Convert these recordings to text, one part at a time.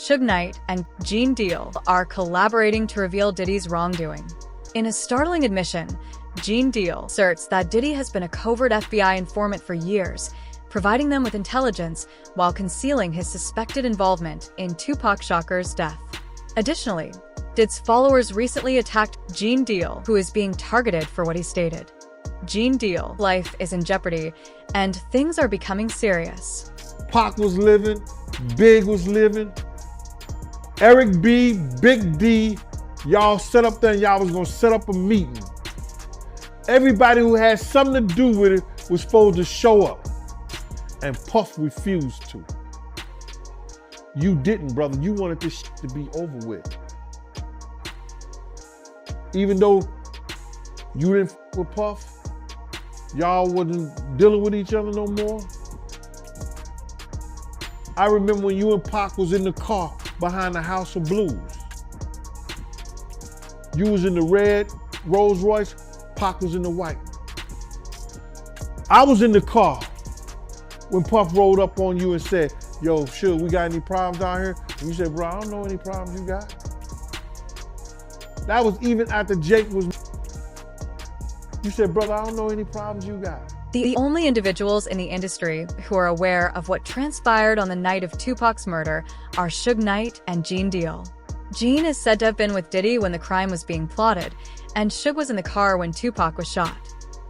Suge Knight, and Gene Deal are collaborating to reveal Diddy's wrongdoing. In a startling admission, Gene Deal asserts that Diddy has been a covert FBI informant for years, providing them with intelligence while concealing his suspected involvement in Tupac Shakur's death. Additionally, Diddy's followers recently attacked Gene Deal, who is being targeted for what he stated. Gene Deal's life is in jeopardy, and things are becoming serious. Pac was living, Big was living, Eric B, Big D, y'all set up there and y'all was gonna set up a meeting. Everybody who had something to do with it was supposed to show up, and Puff refused to. You didn't, brother. You wanted this shit to be over with. Even though you didn't f with Puff, y'all wasn't dealing with each other no more. I remember when you and Pac was in the car behind the House of Blues. You was in the red Rolls Royce, Pac was in the white. I was in the car when Puff rolled up on you and said, yo, Suge, we got any problems down here? And you said, bro, I don't know any problems you got. That was even after Jake was. You said, brother, I don't know any problems you got. The only individuals in the industry who are aware of what transpired on the night of Tupac's murder are Suge Knight and Gene Deal. Gene is said to have been with Diddy when the crime was being plotted, and Suge was in the car when Tupac was shot.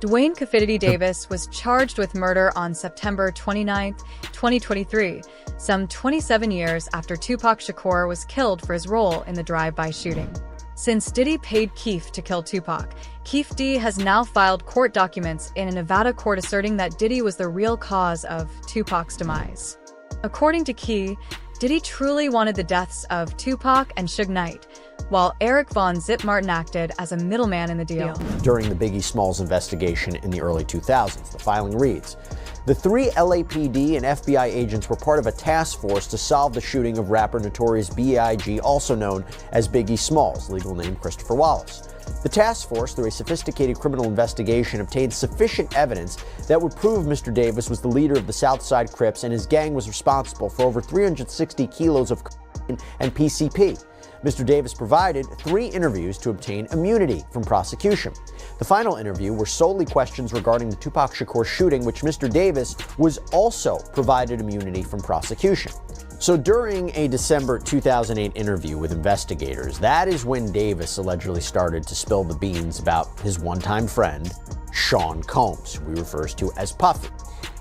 Dwayne "Kifidity" Davis was charged with murder on September 29, 2023, some 27 years after Tupac Shakur was killed for his role in the drive-by shooting. Since Diddy paid Keef to kill Tupac, Keef D has now filed court documents in a Nevada court asserting that Diddy was the real cause of Tupac's demise. According to Key, Diddy truly wanted the deaths of Tupac and Suge Knight, while Eric Von Zip Martin acted as a middleman in the deal. During the Biggie Smalls investigation in the early 2000s, the filing reads, the three LAPD and FBI agents were part of a task force to solve the shooting of rapper Notorious B.I.G., also known as Biggie Smalls, legal name Christopher Wallace. The task force, through a sophisticated criminal investigation, obtained sufficient evidence that would prove Mr. Davis was the leader of the Southside Crips and his gang was responsible for over 360 kilos of cocaine and PCP. Mr. Davis provided 3 interviews to obtain immunity from prosecution. The final interview were solely questions regarding the Tupac Shakur shooting, which Mr. Davis was also provided immunity from prosecution. So during a December 2008 interview with investigators, that is when Davis allegedly started to spill the beans about his one-time friend, Sean Combs, who he refers to as Puffy.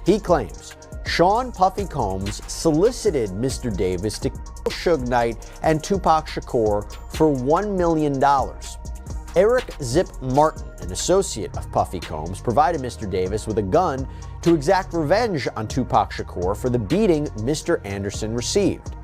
He claims Sean Puffy Combs solicited Mr. Davis to kill Suge Knight and Tupac Shakur for $1 million. Eric Zip Martin, an associate of Puffy Combs, provided Mr. Davis with a gun to exact revenge on Tupac Shakur for the beating Mr. Anderson received.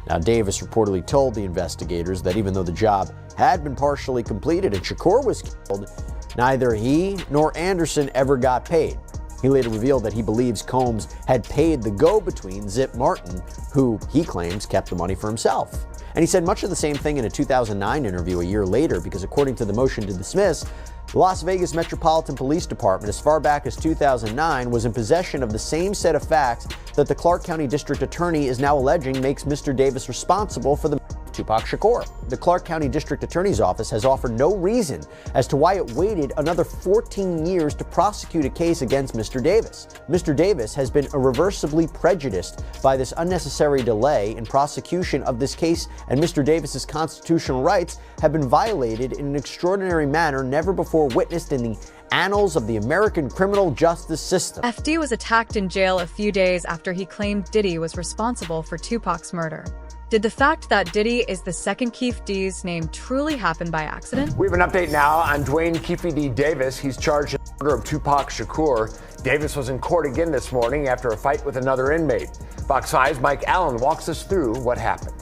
Now, Davis reportedly told the investigators that even though the job had been partially completed and Shakur was killed, neither he nor Anderson ever got paid. He later revealed that he believes Combs had paid the go-between Zip Martin, who he claims kept the money for himself. And he said much of the same thing in a 2009 interview a year later, because according to the motion to dismiss, the Las Vegas Metropolitan Police Department, as far back as 2009, was in possession of the same set of facts that the Clark County District Attorney is now alleging makes Mr. Davis responsible for the Tupac Shakur. The Clark County District Attorney's Office has offered no reason as to why it waited another 14 years to prosecute a case against Mr. Davis. Mr. Davis has been irreversibly prejudiced by this unnecessary delay in prosecution of this case, and Mr. Davis's constitutional rights have been violated in an extraordinary manner never before witnessed in the annals of the American criminal justice system. FD was attacked in jail a few days after he claimed Diddy was responsible for Tupac's murder. Did the fact that Diddy is the second Keef D's name truly happen by accident? We have an update now on Dwayne "Kifidity" Davis. He's charged in the murder of Tupac Shakur. Davis was in court again this morning after a fight with another inmate. Fox 5's Mike Allen walks us through what happened.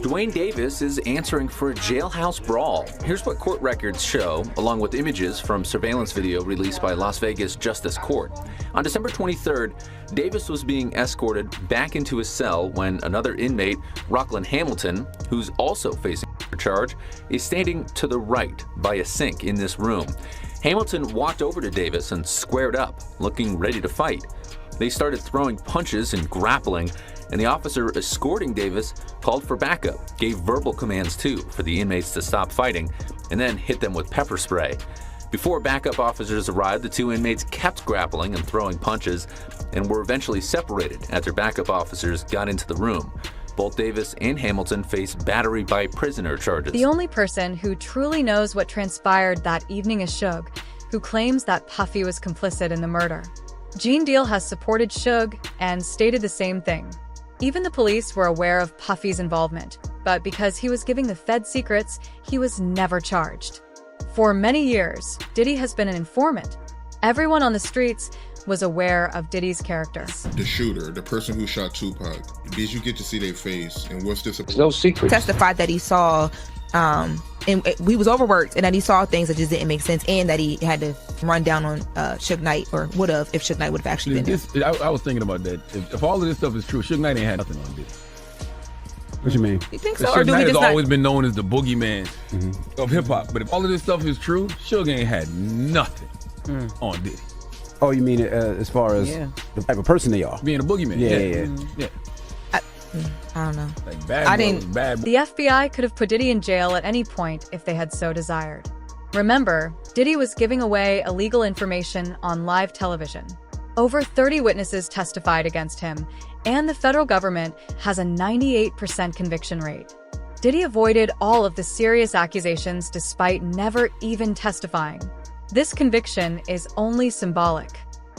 Dwayne Davis is answering for a jailhouse brawl. Here's what court records show, along with images from surveillance video released by Las Vegas Justice Court. On December 23rd, Davis was being escorted back into his cell when another inmate, Rockland Hamilton, who's also facing a charge, is standing to the right by a sink in this room. Hamilton walked over to Davis and squared up, looking ready to fight. They started throwing punches and grappling, and the officer escorting Davis called for backup, gave verbal commands too for the inmates to stop fighting, and then hit them with pepper spray. Before backup officers arrived, the two inmates kept grappling and throwing punches and were eventually separated after backup officers got into the room. Both Davis and Hamilton face battery by prisoner charges. The only person who truly knows what transpired that evening is Suge, who claims that Puffy was complicit in the murder. Gene Deal has supported Suge and stated the same thing. Even the police were aware of Puffy's involvement, but because he was giving the Fed secrets, he was never charged. For many years, Diddy has been an informant. Everyone on the streets was aware of Diddy's character. The shooter, the person who shot Tupac, did you get to see their face? And what's this? No secret. Testified that he saw, and he was overworked, and that he saw things that just didn't make sense, and that he had to run down on Suge Knight, or would have if Suge Knight would have actually been there. I was thinking about that. If all of this stuff is true, Suge Knight ain't had nothing on Diddy. What you mean? You think so? Suge Knight has always been known as the boogeyman of hip hop. But if all of this stuff is true, Suge ain't had nothing on Diddy. Oh, you mean as far as the type of person they are? Being a boogeyman. Yeah. I don't know. Like bad. The FBI could have put Diddy in jail at any point if they had so desired. Remember, Diddy was giving away illegal information on live television. Over 30 witnesses testified against him, and the federal government has a 98% conviction rate. Diddy avoided all of the serious accusations despite never even testifying. This conviction is only symbolic.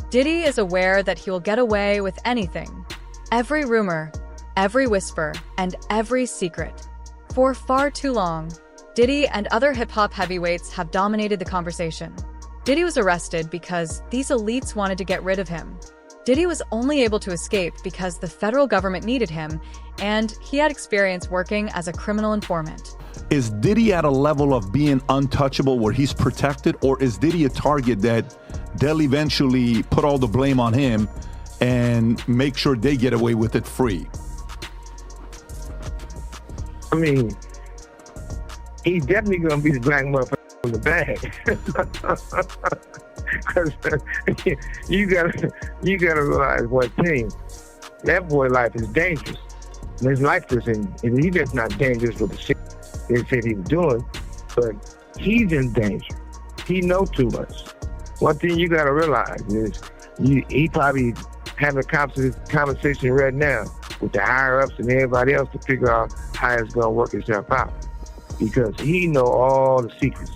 Diddy is aware that he will get away with anything. Every rumor, every whisper, and every secret. For far too long, Diddy and other hip-hop heavyweights have dominated the conversation. Diddy was arrested because these elites wanted to get rid of him. Diddy was only able to escape because the federal government needed him, and he had experience working as a criminal informant. Is Diddy at a level of being untouchable where he's protected, or is Diddy a target that they'll eventually put all the blame on him and make sure they get away with it free? I mean, he's definitely gonna be the black motherfucker in the bag. Because you gotta realize one thing: that boy life is dangerous. And his life is and he just not dangerous with the shit they said he was doing, but he's in danger. He knows too much. One thing you gotta realize is he probably having a conversation right now with the higher ups and everybody else to figure out how it's gonna work itself out, because he know all the secrets.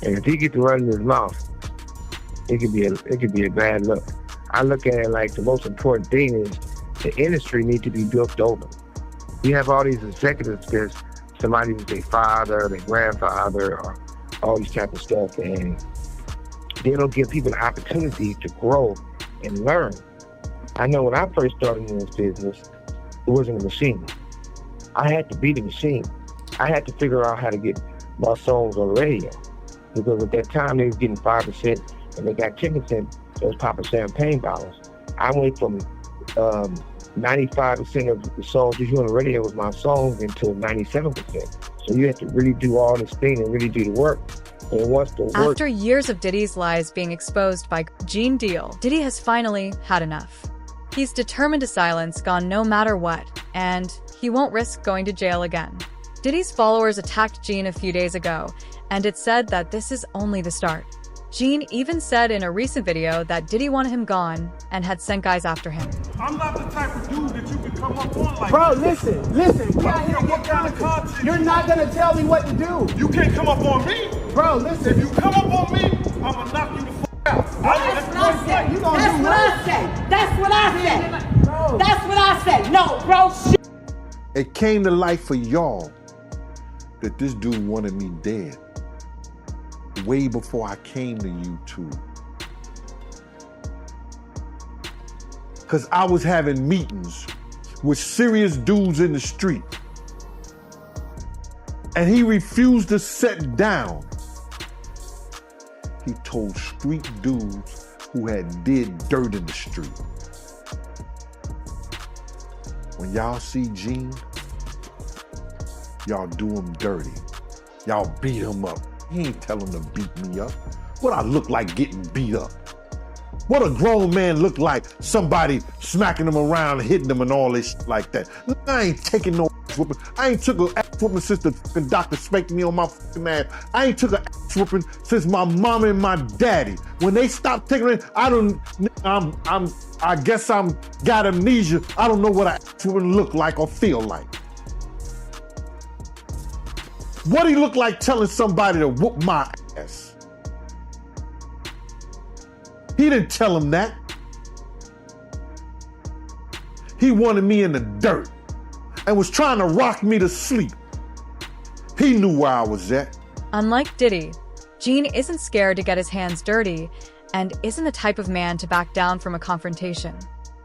And if he get to running his mouth, it could be a bad look. I look at it like the most important thing is the industry need to be built over. You have all these executives that's somebody was their father, their grandfather, or all these type of stuff, and they don't give people the opportunity to grow and learn. I know when I first started in this business, it wasn't a machine. I had to be the machine. I had to figure out how to get my songs on the radio, because at that time they was getting 5% and they got 10%. Those popping champagne bottles. I went from 95% of the songs you hear on the radio was my songs until 97%. So you have to really do all this thing and really do the work. And once the work. After years of Diddy's lies being exposed by Gene Deal, Diddy has finally had enough. He's determined to silence Gone no matter what, and he won't risk going to jail again. Diddy's followers attacked Gene a few days ago, and it's said that this is only the start. Gene even said in a recent video that Diddy wanted him gone and had sent guys after him. I'm not the type of dude that you can come up on like Bro, listen, we out here to get content. You're not gonna tell me what to do. You can't come up on me. Bro, listen. If you come up on me, I'm gonna knock you the f*** out. That's what I said. You gonna That's do what I said. That's what I said. Bro. That's what I said. No, bro, shit. It came to light for y'all that this dude wanted me dead way before I came to YouTube. Because I was having meetings with serious dudes in the street. And he refused to sit down. He told street dudes who had did dirt in the street. When y'all see Gene, y'all do him dirty. Y'all beat him up. He ain't tell him to beat me up. What I look like getting beat up? What a grown man look like? Somebody smacking him around, hitting him and all this shit like that. I ain't taking no ass whooping. I ain't took a ass whooping since the fucking doctor spanked me on my fucking ass. I ain't took a ass whooping since my mama and my daddy. When they stopped taking it, I guess I'm got amnesia. I don't know what an ass whooping look like or feel like. What do you look like telling somebody to whoop my ass? He didn't tell him that. He wanted me in the dirt and was trying to rock me to sleep. He knew where I was at. Unlike Diddy, Gene isn't scared to get his hands dirty and isn't the type of man to back down from a confrontation.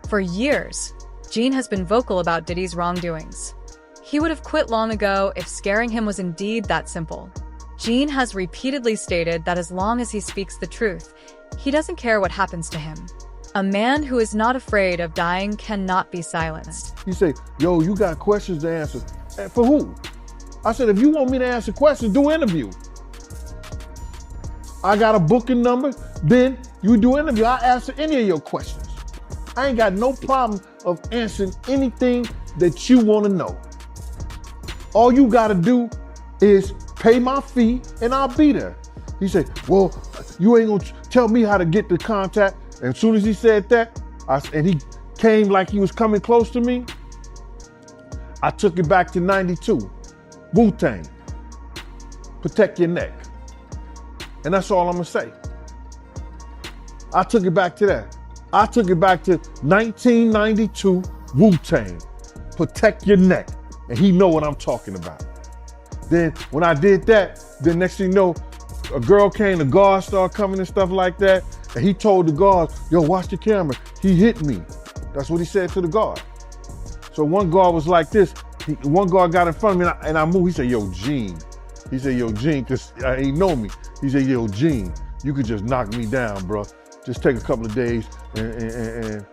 For years, Gene has been vocal about Diddy's wrongdoings. He would have quit long ago if scaring him was indeed that simple. Gene has repeatedly stated that as long as he speaks the truth, he doesn't care what happens to him. A man who is not afraid of dying cannot be silenced. He say, yo, you got questions to answer. For who? I said, if you want me to answer questions, do an interview. I got a booking number, then you do an interview. I answer any of your questions. I ain't got no problem of answering anything that you want to know. All you got to do is pay my fee and I'll be there. He said, well, you ain't gonna tell me how to get the contact. And as soon as he said that, and he came like he was coming close to me, I took it back to 92. Wu-Tang, protect your neck. And that's all I'm gonna say. I took it back to that. I took it back to 1992 Wu-Tang, protect your neck. And he know what I'm talking about. Then when I did that, then next thing you know, a girl came, the guards started coming and stuff like that, and he told the guards, yo, watch the camera. He hit me. That's what he said to the guard. So one guard was like this. One guard got in front of me and I moved. He said, yo, Gene. He said, yo, Gene, because he know me. He said, yo, Gene, you could just knock me down, bro. Just take a couple of days and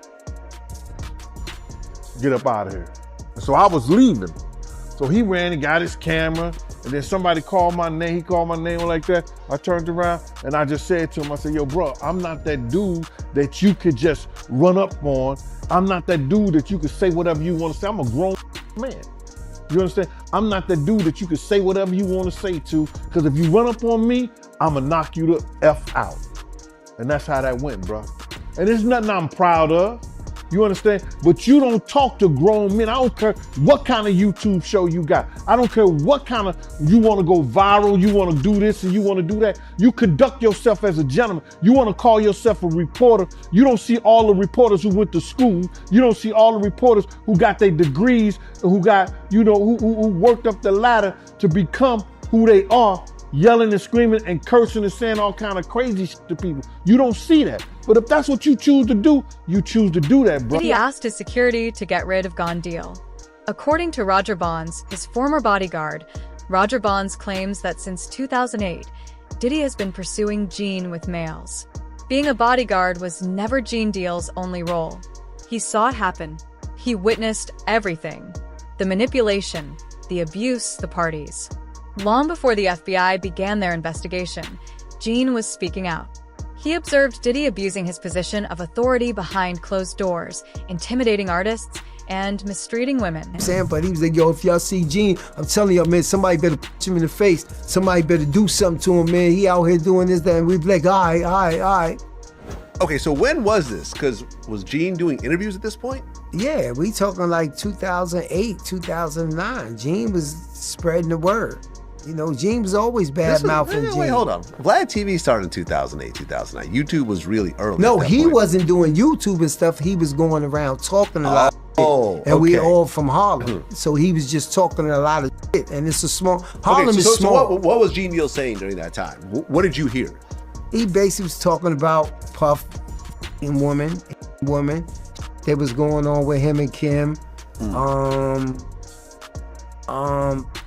get up out of here. So I was leaving. So he ran and got his camera, and then somebody called my name. He called my name like that. I turned around and I just said to him, I said, yo, bro, I'm not that dude that you could just run up on. I'm not that dude that you could say whatever you want to say. I'm a grown man. You understand? I'm not that dude that you could say whatever you want to say to, because if you run up on me, I'm gonna knock you the F out. And that's how that went, bro. And there's nothing I'm proud of. You understand? But you don't talk to grown men. I don't care what kind of YouTube show you got. I don't care what kind of, you want to go viral, you want to do this and you want to do that. You conduct yourself as a gentleman. You want to call yourself a reporter. You don't see all the reporters who went to school. You don't see all the reporters who got their degrees, who got, who worked up the ladder to become who they are, yelling and screaming and cursing and saying all kind of crazy shit to people. You don't see that. But if that's what you choose to do, you choose to do that, bro. Diddy asked his security to get rid of Gone Deal. According to Roger Bonds, his former bodyguard, Roger Bonds claims that since 2008, Diddy has been pursuing Gene with mails. Being a bodyguard was never Gene Deal's only role. He saw it happen. He witnessed everything. The manipulation, the abuse, the parties. Long before the FBI began their investigation, Gene was speaking out. He observed Diddy abusing his position of authority behind closed doors, intimidating artists, and mistreating women. But he was like, yo, if y'all see Gene, I'm telling y'all, man, somebody better punch him in the face. Somebody better do something to him, man. He out here doing this, that, and we'd be like, all right. Okay, so when was this? Because was Gene doing interviews at this point? Yeah, we talking like 2008, 2009. Gene was spreading the word. You know, Gene was always bad-mouthing Gene. Wait, hold on. Vlad TV started in 2008, 2009. YouTube was really early. No, he wasn't doing YouTube and stuff. He was going around talking a lot of shit. And we all from Harlem. So he was just talking a lot of shit. And it's a small, Harlem is small. So what was Gene Deal saying during that time? What did you hear? He basically was talking about Puff and woman that was going on with him and Kim.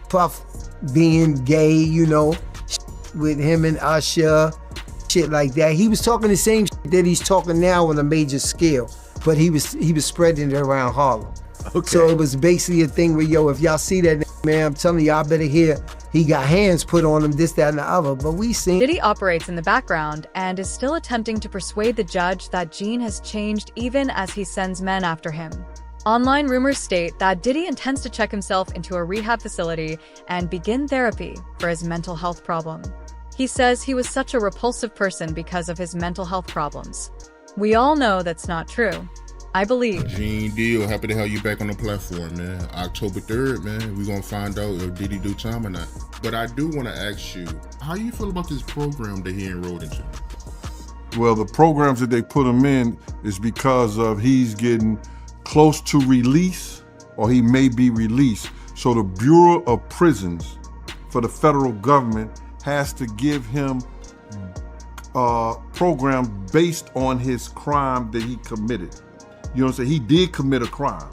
Puff being gay, you know, with him and Usher, shit like that. He was talking the same shit that he's talking now on a major scale, but he was spreading it around Harlem. Okay. So it was basically a thing where, yo, if y'all see that man, I'm telling you, I better hear he got hands put on him, this, that, and the other. But we seen Diddy operates in the background and is still attempting to persuade the judge that Gene has changed even as he sends men after him. Online rumors state that Diddy intends to check himself into a rehab facility and begin therapy for his mental health problem. He says he was such a repulsive person because of his mental health problems. We all know that's not true. I believe. Gene Deal, happy to have you back on the platform, man. October 3rd, man. We're going to find out if Diddy do time or not. But I do want to ask you, how you feel about this program that he enrolled into? Well, the programs that they put him in is because of he's getting close to release or he may be released. So the Bureau of Prisons for the federal government has to give him a program based on his crime that he committed. You know what I'm saying? He did commit a crime.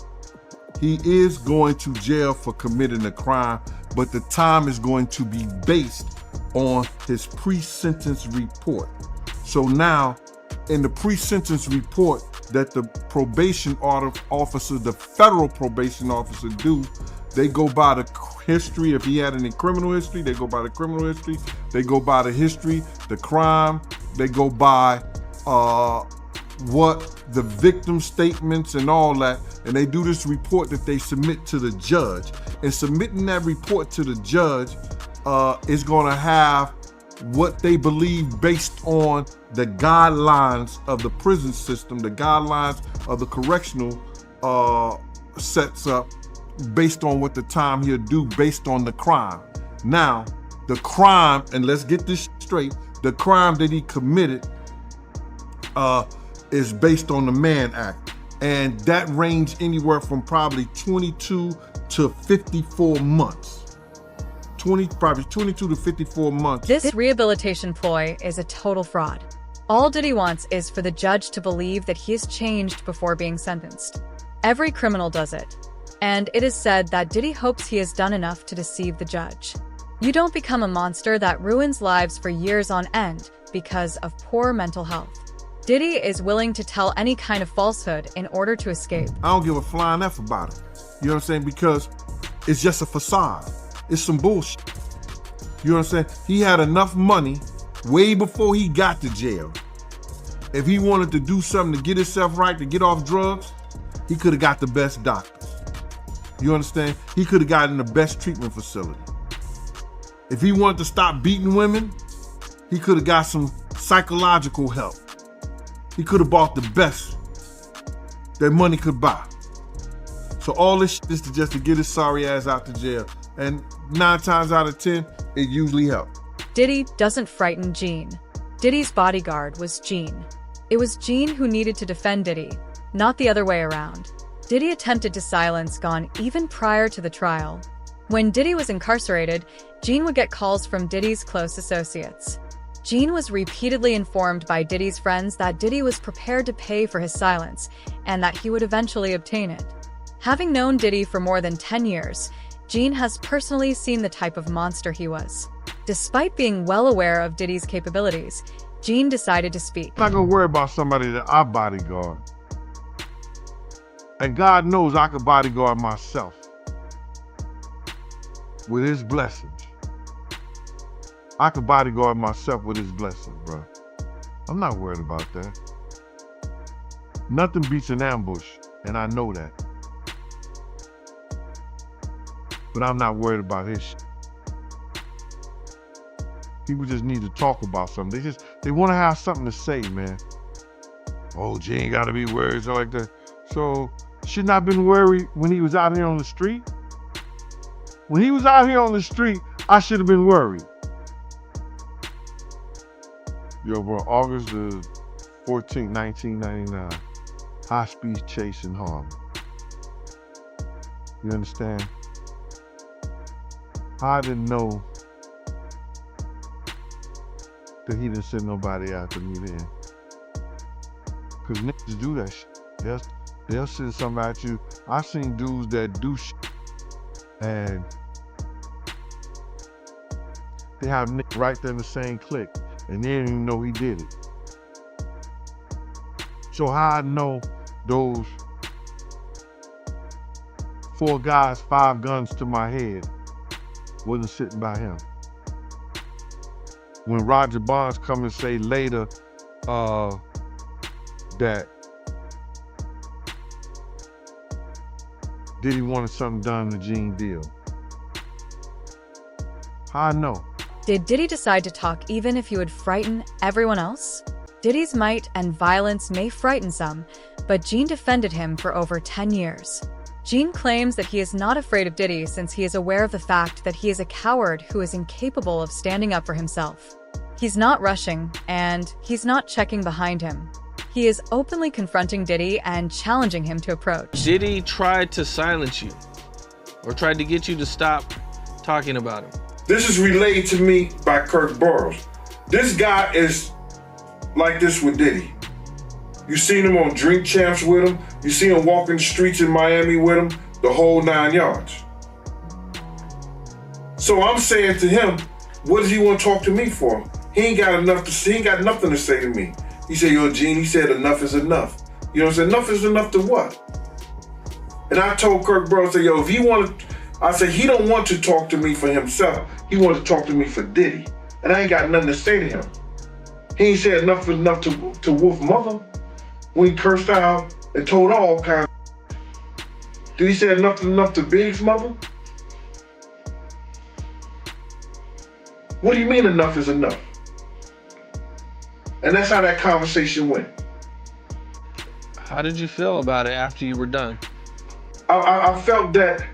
He is going to jail for committing a crime, but the time is going to be based on his pre-sentence report. So now, in the pre-sentence report that the probation officer, the federal probation officer do, they go by the history. If he had any criminal history, they go by the criminal history. They go by the history, the crime. They go by what the victim statements and all that, and they do this report that they submit to the judge. And submitting that report to the judge is going to have what they believe based on the guidelines of the prison system, the guidelines of the correctional sets up based on what the time he'll do based on the crime. Now, the crime, and let's get this straight, the crime that he committed is based on the Mann Act. And that range anywhere from probably 22 to 54 months. Probably 22 to 54 months. This rehabilitation ploy is a total fraud. All Diddy wants is for the judge to believe that he has changed before being sentenced. Every criminal does it. And it is said that Diddy hopes he has done enough to deceive the judge. You don't become a monster that ruins lives for years on end because of poor mental health. Diddy is willing to tell any kind of falsehood in order to escape. I don't give a flying F about it. You know what I'm saying? Because it's just a facade. It's some bullshit. You know what I'm saying? He had enough money way before he got to jail. If he wanted to do something to get himself right, to get off drugs, he could have got the best doctors. You understand? He could have gotten the best treatment facility. If he wanted to stop beating women, he could have got some psychological help. He could have bought the best that money could buy. So all this shit is just to get his sorry ass out to jail. And 9 times out of 10, it usually helps. Diddy doesn't frighten Gene. Diddy's bodyguard was Gene. It was Gene who needed to defend Diddy, not the other way around. Diddy attempted to silence Gone even prior to the trial. When Diddy was incarcerated, Gene would get calls from Diddy's close associates. Gene was repeatedly informed by Diddy's friends that Diddy was prepared to pay for his silence and that he would eventually obtain it. Having known Diddy for more than 10 years, Gene has personally seen the type of monster he was. Despite being well aware of Diddy's capabilities, Gene decided to speak. I'm not gonna worry about somebody that I bodyguard. And God knows I could bodyguard myself with his blessings. I could bodyguard myself with his blessings, bro. I'm not worried about that. Nothing beats an ambush, and I know that. But I'm not worried about his shit. People just need to talk about something. They want to have something to say, man. Oh, Gene ain't gotta be worried, so like that. So, shouldn't I have been worried when he was out here on the street? When he was out here on the street, I should have been worried. Yo, bro, August the 14th, 1999. High-speed chase in Harlem. You understand? I didn't know that he didn't send nobody after me then. Cause niggas do that shit. They'll send somebody at you. I seen dudes that do shit and they have niggas right there in the same clique and they didn't even know he did it. So how I know those 4 guys, 5 guns to my head, wasn't sitting by him. When Roger Bonds come and say later that Diddy wanted something done to Gene Deal. How I know? Did Diddy decide to talk even if he would frighten everyone else? Diddy's might and violence may frighten some, but Gene defended him for over 10 years. Gene claims that he is not afraid of Diddy since he is aware of the fact that he is a coward who is incapable of standing up for himself. He's not rushing, and he's not checking behind him. He is openly confronting Diddy and challenging him to approach. Diddy tried to silence you, or tried to get you to stop talking about him. This is relayed to me by Kirk Burrows. This guy is like this with Diddy. You seen him on Drink Champs with him. You see him walking the streets in Miami with him, the whole 9 yards. So I'm saying to him, what does he want to talk to me for? He ain't got nothing to say to me. He said, yo, Gene, he said enough is enough. You know what I'm saying? Enough is enough to what? And I told Kirk Burrows, I said, yo, if he wanted, I said, he don't want to talk to me for himself. He wants to talk to me for Diddy. And I ain't got nothing to say to him. He ain't said enough is enough to Wolf mother when he cursed out and told her all kinds of. Did he say enough is enough to Big's mother? What do you mean enough is enough? And that's how that conversation went. How did you feel about it after you were done? I felt that,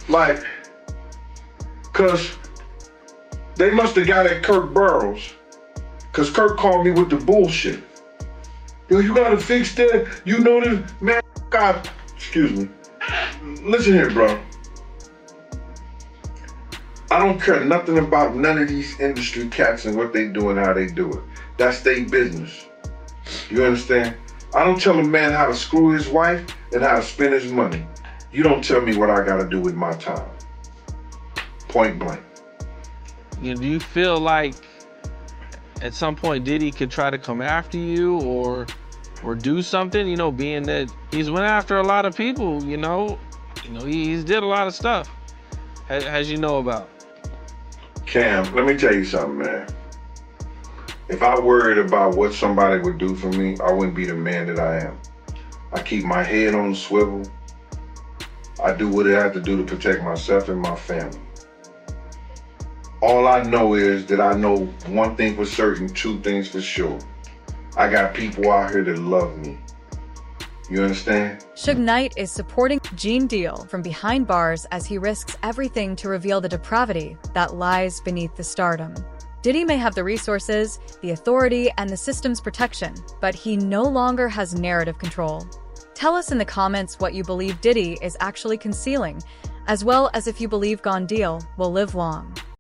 like, cause they must have got at Kirk Burrows, cause Kirk called me with the bullshit. Yo, you gotta fix that. You know this, man. God, excuse me. Listen here, bro. I don't care nothing about none of these industry cats and what they do and how they do it. That's their business. You understand? I don't tell a man how to screw his wife and how to spend his money. You don't tell me what I gotta do with my time. Point blank. Do you feel like at some point Diddy could try to come after you or do something, you know, being that he's went after a lot of people, he's did a lot of stuff, as you know about. Cam, let me tell you something, man. If I worried about what somebody would do for me, I wouldn't be the man that I am. I keep my head on the swivel. I do what I have to do to protect myself and my family. All I know is that I know one thing for certain, 2 things for sure. I got people out here that love me. You understand? Suge Knight is supporting Gene Deal from behind bars as he risks everything to reveal the depravity that lies beneath the stardom. Diddy may have the resources, the authority, and the system's protection, but he no longer has narrative control. Tell us in the comments what you believe Diddy is actually concealing, as well as if you believe Gone Deal will live long.